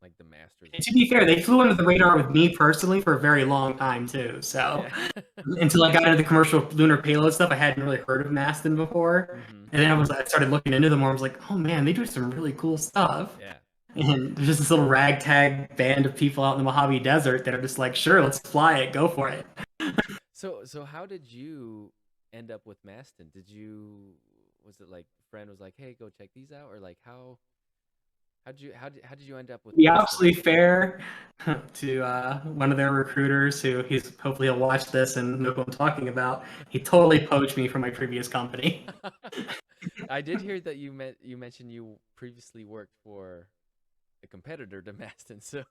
like the masters And of to be fair, they space. flew under the radar with me personally for a very long time too. So Yeah. until I got into the commercial lunar payload stuff, I hadn't really heard of Maston before. Hmm. And then I started looking into them more. I was like, oh man, they do some really cool stuff. Yeah. And there's just this little ragtag band of people out in the Mojave Desert that are just like, sure, let's fly it, go for it. So how did you end up with Maston? Did you was it like a friend was like, "Hey, go check these out," or like how did you end up with Be Maston? absolutely fair to one of their recruiters who hopefully he'll watch this and know what I'm talking about. He totally poached me from my previous company. I did hear that you mentioned you previously worked for a competitor to Maston, so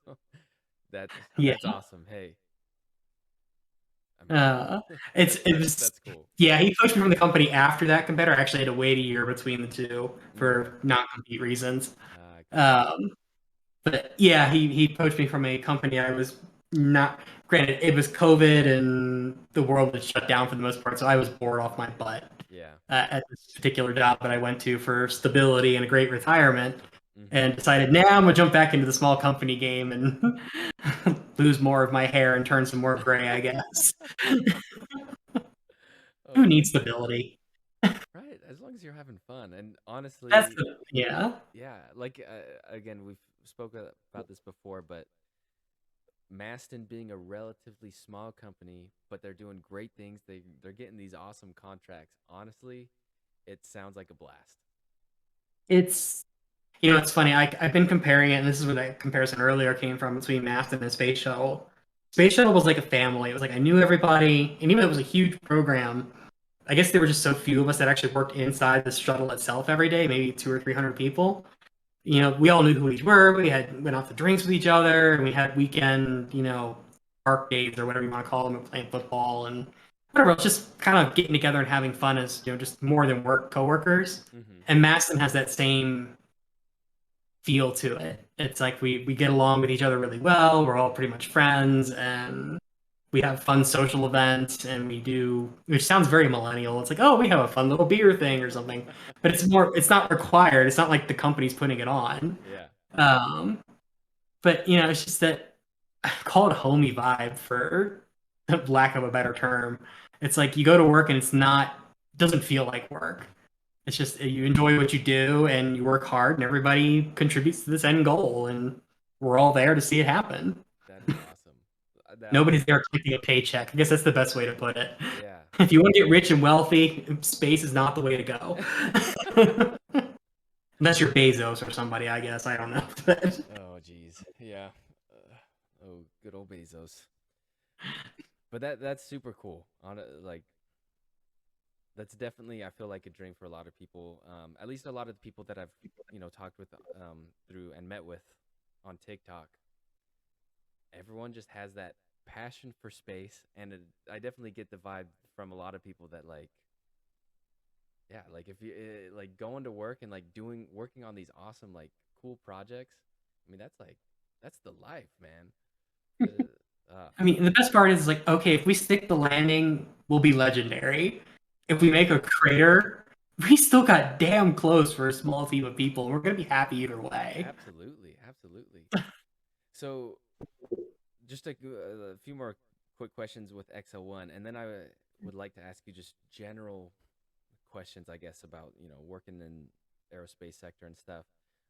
that Yeah. that's awesome. Hey, I mean Uh, it's it was that's cool. yeah, he pushed me from the company after that competitor. I actually had to wait a year between the two Mm, for non-compete reasons. gotcha. Um, but yeah, he poached me from a company I was not. Granted, it was COVID and the world was shut down for the most part, so I was bored off my butt Yeah. at this particular job that I went to for stability and a great retirement, Hmm. and decided now I'm gonna jump back into the small company game and lose more of my hair and turn some more gray, I guess. Who Oh my needs goodness. stability? Right, as long as you're having fun. And That's honestly, the yeah. yeah, like again, we've spoke about this before, but Maston being a relatively small company, but they're doing great things. They're getting these awesome contracts. Honestly, it sounds like a blast. It's it's funny. I've been comparing it, and this is where that comparison earlier came from between Mastodon and Space Shuttle. Space Shuttle was like a family. It was like I knew everybody, and even though it was a huge program, I guess there were just so few of us that actually worked inside the shuttle itself every day, maybe 200 or 300 people. We all knew who we were. We had went out to drinks with each other, and we had weekend, park days or whatever you want to call them, and playing football and whatever. It's just kind of getting together and having fun as just more than work coworkers. Hmm. And Maston has that same feel to it. It's like we get along with each other really well. We're all pretty much friends, and we have fun social events, and we do, which sounds very millennial. It's like, oh, we have a fun little beer thing or something, but it's not required. It's not like the company's putting it on. Yeah. Um, but it's just that I call it homey vibe for lack of a better term. It's like you go to work and doesn't feel like work. It's just you enjoy what you do and you work hard and everybody contributes to this end goal and we're all there to see it happen. That is awesome. That Nobody's there collecting a paycheck. I guess that's the best way to put it. yeah. If you want to get rich and wealthy, space is not the way to go. Unless you're Bezos or somebody, I guess. I don't know. Oh geez. Yeah. Oh, good old Bezos. But that's super cool. On like that's definitely I feel like a dream for a lot of people. At least a lot of the people that I've talked with through and met with on TikTok. Everyone just has that passion for space, and I definitely get the vibe from a lot of people that like yeah, like if you like going to work and like doing working on these awesome like cool projects. I mean that's the life, man. I mean, the best part is like, okay, if we stick the landing, we'll be legendary. If we make a crater, we still got damn close for a small team of people. We're gonna be happy either way. absolutely, absolutely. So just a few more quick questions with XL1, and then I would like to ask you just general questions, I guess, about working in aerospace sector and stuff.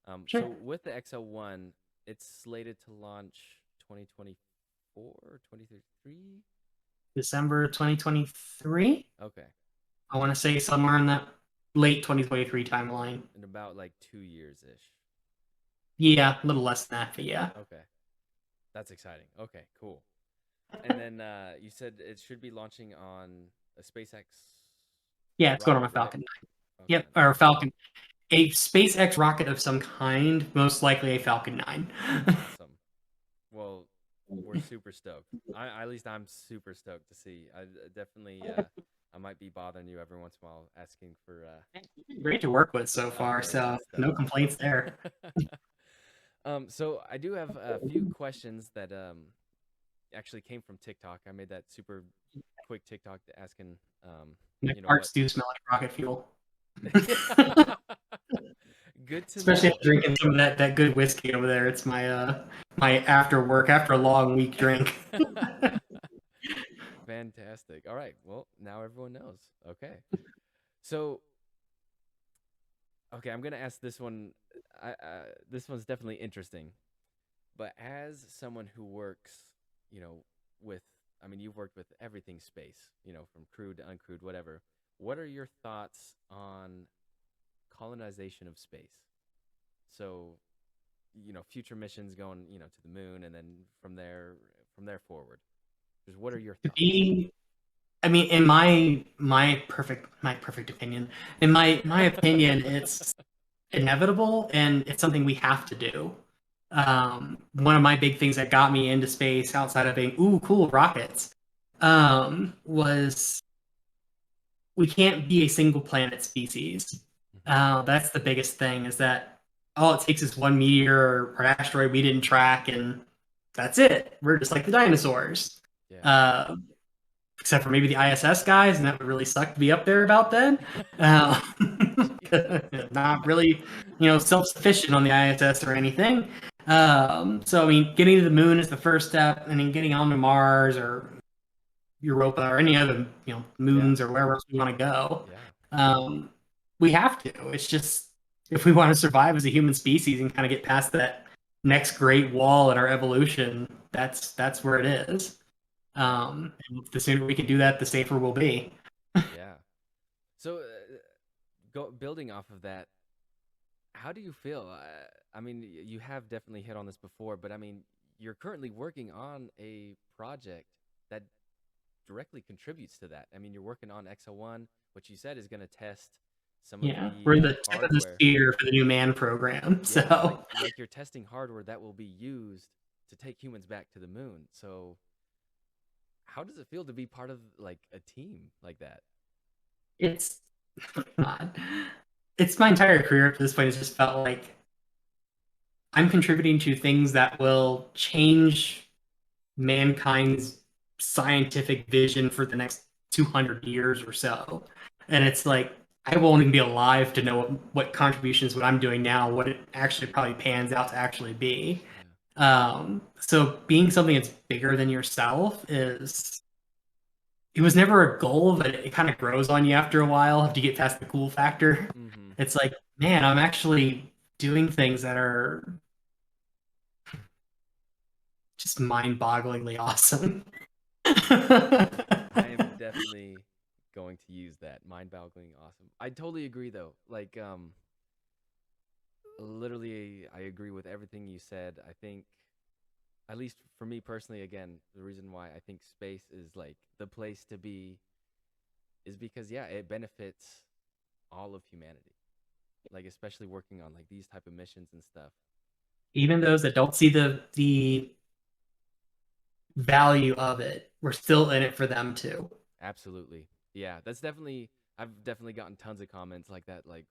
So Sure. with the XL1, it's slated to launch 2024 or 2033. December 2023. Okay, I want to say somewhere in that late 2023 timeline. in about like 2 years ish. Yeah, a little less than that, but yeah. Okay, that's exciting. Okay, cool. And then you said it should be launching on a SpaceX Yeah, it's going on rocket, a right? Falcon 9. Falcon Yep, 9. or Okay, Falcon. A SpaceX rocket of some kind, most likely a Falcon 9. awesome. Well, we're super stoked. At least I'm super stoked to see. I definitely I might be bothering you every once in a while asking for Great to work with so far, updates so and stuff. no complaints there. So I do have a few questions that actually came from TikTok. I made that super quick TikTok asking My you know what parts do smell like rocket fuel. good Good to Especially know. after drinking some of that good whiskey over there. It's my after work, after a long week drink. Fantastic. All right. Well, now everyone knows. Okay. So, okay, I'm gonna ask this one. This one's definitely interesting. But as someone who works, you know, with, I mean, you've worked with everything space, from crewed to uncrewed, whatever. What are your thoughts on colonization of space? So, future missions going, to the moon, and then from there forward. Just what are your To thoughts? be, I mean, in my perfect opinion, in my opinion, it's inevitable and it's something we have to do. One of my big things that got me into space outside of being, ooh, cool rockets, was we can't be a single planet species. Mhm. That's the biggest thing is that all it takes is one meteor or asteroid we didn't track, and that's it. We're just like the dinosaurs. Yeah. Uh, Except for maybe the ISS guys, and that would really suck to be up there about then. Uh, Jesus. Not really, self-sufficient on the ISS or anything. So I mean, getting to the moon is the first step, and then getting onto Mars or Europa or any other, Yeah. moons or wherever else we want to go. Yeah. Um, we have to. It's just if we want to survive as a human species and kind of get past that next great wall in our evolution, that's where it is. And the sooner we can do that, the safer we'll be. Yeah. So, go building off of that, how do you feel? I mean, you have definitely hit on this before, but I mean, you're currently working on a project that directly contributes to that. I mean, you're working on XO1, which you said is going to test some of Yeah, we're the the tip of the hardware. spear for the new man program. Yeah, like So like you're testing hardware that will be used to take humans back to the moon. So, how does it feel to be part of like a team like that? it's not. It's my entire career up to this point has just felt like I'm contributing to things that will change mankind's scientific vision for the next 200 years or so. And it's like, I won't even be alive to know what contributions, what I'm doing now, what it actually probably pans out to actually be. Yeah. So being something that's bigger than yourself it was never a goal, but it kind of grows on you after a while after you get past the cool factor. Mm-hmm. It's like, man, I'm actually doing things that are just mind-bogglingly awesome. I am definitely going to use that. Mind-boggling awesome. I totally agree though. Like literally I agree with everything you said. I think at least for me personally again, the reason why I think space is like the place to be is because yeah, it benefits all of humanity. Like especially working on like these type of missions and stuff. Even those that don't see the value of it, we're still in it for them too. Absolutely. Yeah, that's definitely I've definitely gotten tons of comments like that like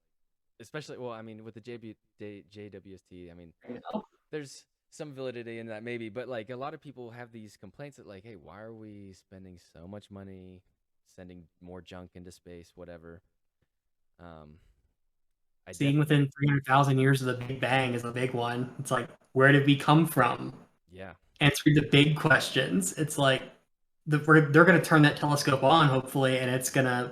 especially well, I mean with the JWST, I mean You know? there's some validity in that maybe, but like a lot of people have these complaints that like, hey, why are we spending so much money sending more junk into space, whatever. Um, I Seeing definitely, within 300,000 years of the Big Bang is a big one. It's like, where did we come from? yeah, Answering the big questions. It's like they're going to turn that telescope on, hopefully, and it's going to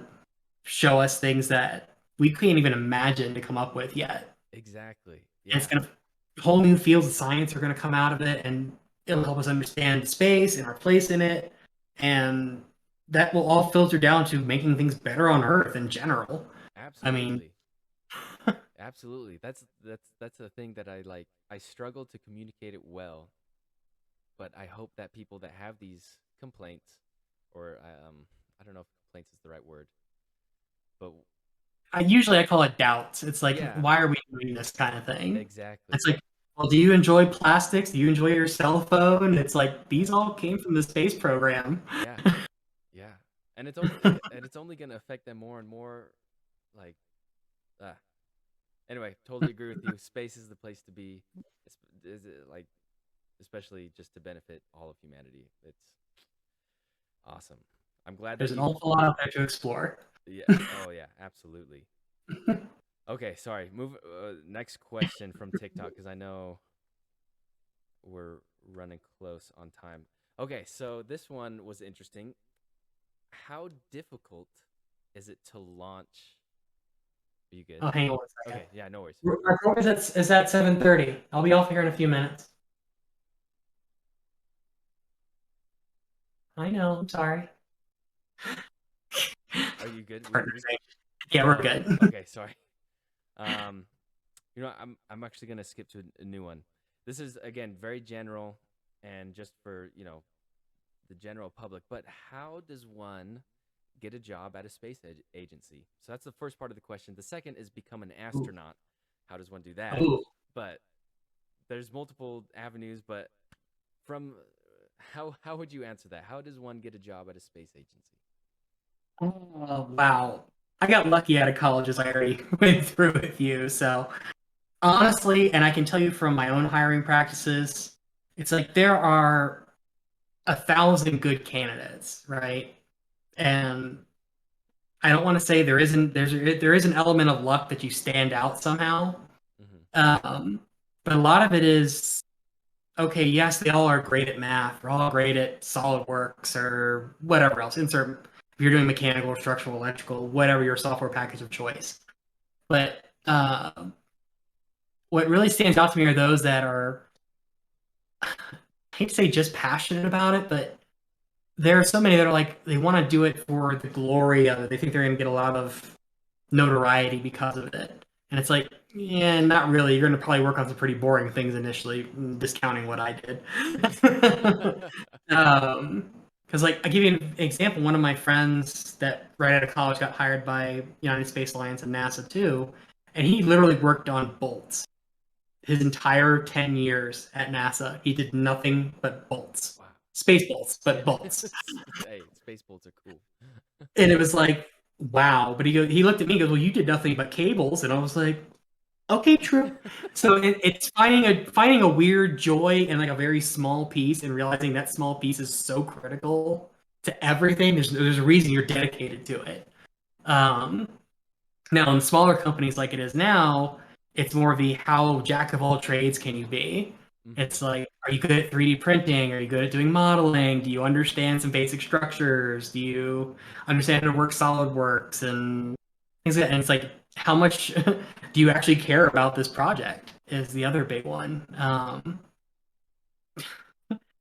show us things that we can't even imagine to come up with yet. exactly, And it's yeah, going to whole new fields of science are going to come out of it, and it'll help us understand space and our place in it, and that will all filter down to making things better on Earth in general. I mean, absolutely, absolutely. That's the thing that I like. I struggle to communicate it well, but I hope that people that have these complaints, or I don't know if complaints is the right word, but I call it doubts. It's like, yeah, why are we doing this kind of thing? exactly, It's like, well, do you enjoy plastics? Do you enjoy your cell phone? It's like these yeah, all came from the space program. yeah, yeah, and it's only gonna affect them more and more, like. Ah, Anyway, totally agree with you. Space is the place to be. Is it like, especially just to benefit all of humanity. It's awesome. I'm glad There's that an you. awful lot out there to explore. Yeah. Oh yeah. Absolutely. Okay, sorry. Move next question from TikTok because I know we're running close on time. Okay, so this one was interesting. How difficult is it to launch? Are you good? Oh, hang on one second. Okay, yeah, no worries. Our program is at 7:30. I'll be off here in a few minutes. I know. I'm sorry. Are you good? Partners. Yeah, we're good. Okay, sorry. Um, I'm actually gonna skip to a new one. This is again very general and just for the general public. But how does one get a job at a space agency? So that's the first part of the question. The second is become an Ooh. astronaut. How does one do that? Ooh. But there's multiple avenues. But from how would you answer that? How does one get a job at a space agency? Oh, wow. I got lucky out of college, as I already went through with you. So honestly, and I can tell you from my own hiring practices, it's like there are 1,000 good candidates, right? And I don't want to say there is an element of luck that you stand out somehow. Mm-hmm. Um, but a lot of it is okay. Yes, they all are great at math. They're all great at SolidWorks or whatever else. Insert if you're doing mechanical, structural, electrical, whatever your software package of choice. But what really stands out to me are those that are, I hate to say just passionate about it, but there are so many that are like they want to do it for the glory of it. They think they're going to get a lot of notoriety because of it. And it's like, yeah, not really. You're going to probably work on some pretty boring things initially, discounting what I did. Because like I give you an example, one of my friends that right out of college got hired by United Space Alliance and NASA too, and he literally worked on bolts his entire 10 years at NASA. He did nothing but bolts, Wow. space bolts, but Yeah. bolts. Hey, space bolts are cool. And it was like, wow. But he looked at me and goes, well, you did nothing but cables. And I was like, okay, true. So it's finding a weird joy in like a very small piece and realizing that small piece is so critical to everything. There's a reason you're dedicated to it. Um, Now, in smaller companies like it is now, it's more of the how jack of all trades can you be? Mm-hmm. It's like, are you good at 3D printing? Are you good at doing modeling? Do you understand some basic structures? Do you understand how to work SolidWorks and things like that? And it's like, how much do you actually care about this project? Is the other big one.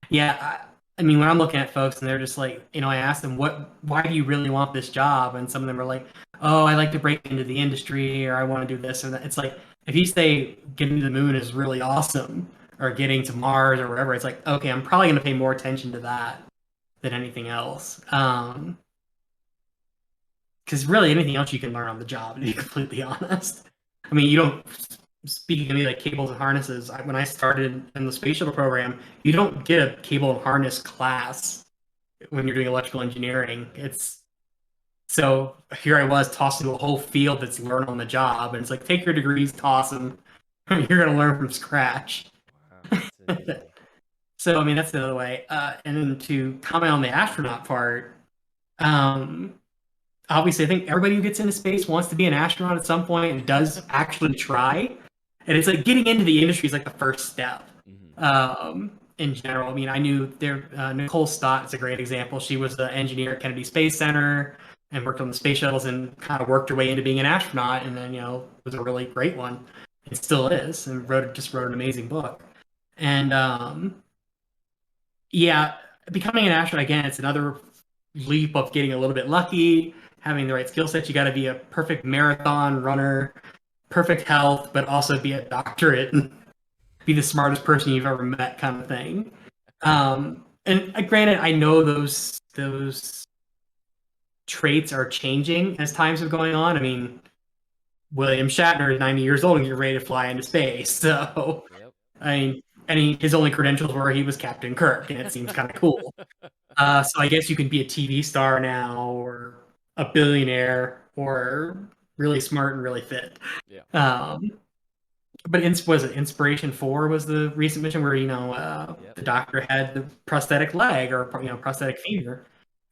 Yeah, I mean, when I'm looking at folks and they're just like, I ask them, why do you really want this job? And some of them are like, oh, I like to break into the industry or I want to do this or that. It's like, if you say getting to the moon is really awesome or getting to Mars or wherever, it's like, okay, I'm probably going to pay more attention to that than anything else. Because really anything else you can learn on the job, to be completely honest. I mean, you don't, speaking to me like cables and harnesses, when I started in the space shuttle program, you don't get a cable and harness class when you're doing electrical engineering. It's so here I was tossed into a whole field that's learn on the job, and it's like take your degrees, toss them. You're gonna learn from scratch. Wow, that's interesting. So I mean that's the other way. And then to comment on the astronaut part, um, obviously I think everybody who gets into space wants to be an astronaut at some point and does actually try. And it's like getting into the industry is like the first step. Mm-hmm. In general, I mean, I knew there. Nicole Stott is a great example. She was the engineer at Kennedy Space Center and worked on the space shuttles and kind of worked her way into being an astronaut, and then was a really great one. It still is, and wrote an amazing book. And yeah, becoming an astronaut again, it's another leap of getting a little bit lucky, having the right skill sets. You got to be a perfect marathon runner, perfect health, but also be a doctorate and be the smartest person you've ever met, kind of thing. And granted, I know those traits are changing as times are going on. I mean, William Shatner is 90 years old and you're ready to fly into space. So, Yep. I mean, his only credentials were he was Captain Kirk, and it seems kind of cool. So I guess you can be a TV star now, or a billionaire, or really smart and really fit. Yeah. Um, but was it Inspiration 4 was the recent mission where Yep. the doctor had the prosthetic leg or prosthetic finger,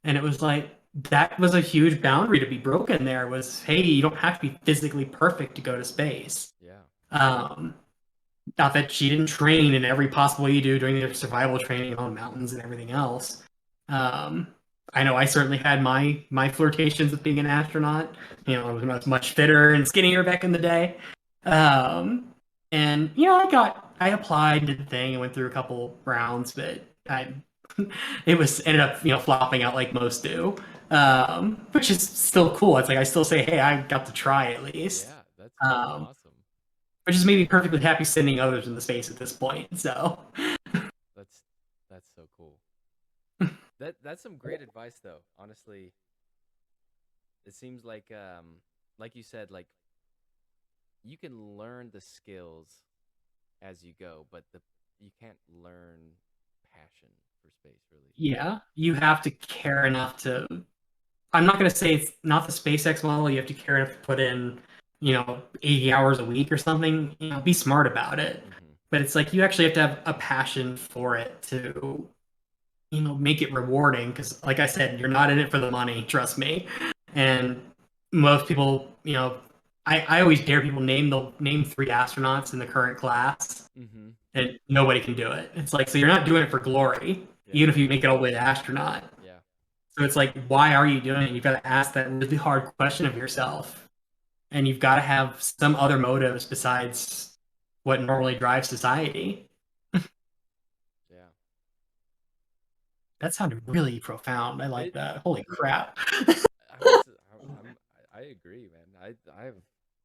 and it was like, that was a huge boundary to be broken. There was, hey, you don't have to be physically perfect to go to space. Yeah. Um, Not that she didn't train in every possible way you do during the survival training on mountains and everything else. Um, I know I certainly had my flirtations with being an astronaut. I was much fitter and skinnier back in the day. Um, and I applied, did the thing, and went through a couple rounds, but I it was ended up flopping out like most do. Which is still cool. It's like I still say, hey, I got to try at least. Yeah, that's Um, awesome. which is maybe perfectly happy sending others into space at this point. So That's that's so cool. That's some great advice though. Honestly, it seems like you said, like you can learn the skills as you go, but the you can't learn passion for space really. yeah, you have to care enough to. I'm not going to say it's not the SpaceX model. You have to care enough to put in, 80 hours a week or something. Be smart about it. Mm-hmm. But it's like you actually have to have a passion for it to, make it rewarding. Because, like I said, you're not in it for the money. Trust me. And most people, I always dare people name three astronauts in the current class, Mm-hmm. and nobody can do it. It's like, so you're not doing it for glory, Yeah. even if you make it all the way to astronaut. Yeah. So it's like, why are you doing it? You've got to ask that really hard question of yourself. And you've got to have some other motives besides what normally drives society. Yeah. That sounded really profound. I like It that. Holy crap. I'm s- I agree, man. I have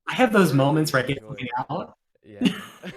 I have those thoroughly moments where I get enjoyed. something out. Yeah.